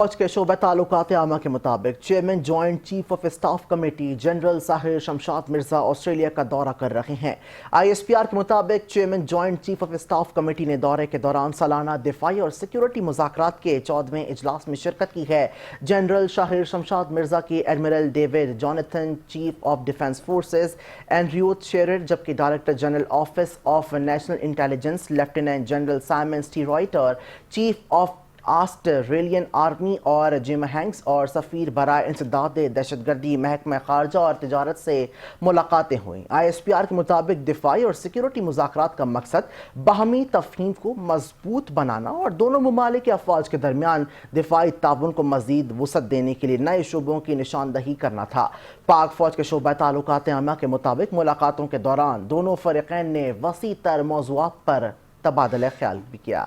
فوج کے شعبہ تعلقات عامہ کے مطابق chairman joint chief of staff committee general Sahir Shamshad Mirza Australia کا دورہ کر رہے ہیں۔ آئی ایس پی آر کے مطابق chairman joint chief of staff committee نے دورے کے دوران سالانہ دفاعی اور سیکیورٹی مذاکرات کے 14ویں اجلاس میں شرکت کی ہے۔ جنرل ساحر شمشاد مرزا کی admiral David Jonathan chief of defence forces Andrew Shearer, جبکہ director general office of national intelligence lieutenant general Simon Stuart chief of Australian army اور جم ہینکس اور سفیر برائے انسداد دہشت گردی محکمہ خارجہ اور تجارت سے ملاقاتیں ہوئیں۔ آئی ایس پی آر کے مطابق دفاعی اور سیکیورٹی مذاکرات کا مقصد باہمی تفہیم کو مضبوط بنانا اور دونوں ممالک کے افواج کے درمیان دفاعی تعاون کو مزید وسعت دینے کے لیے نئے شعبوں کی نشاندہی کرنا تھا۔ پاک فوج کے شعبہ تعلقات عامہ کے مطابق ملاقاتوں کے دوران دونوں فریقین نے وسیع تر موضوعات پر تبادلہ خیال بھی کیا۔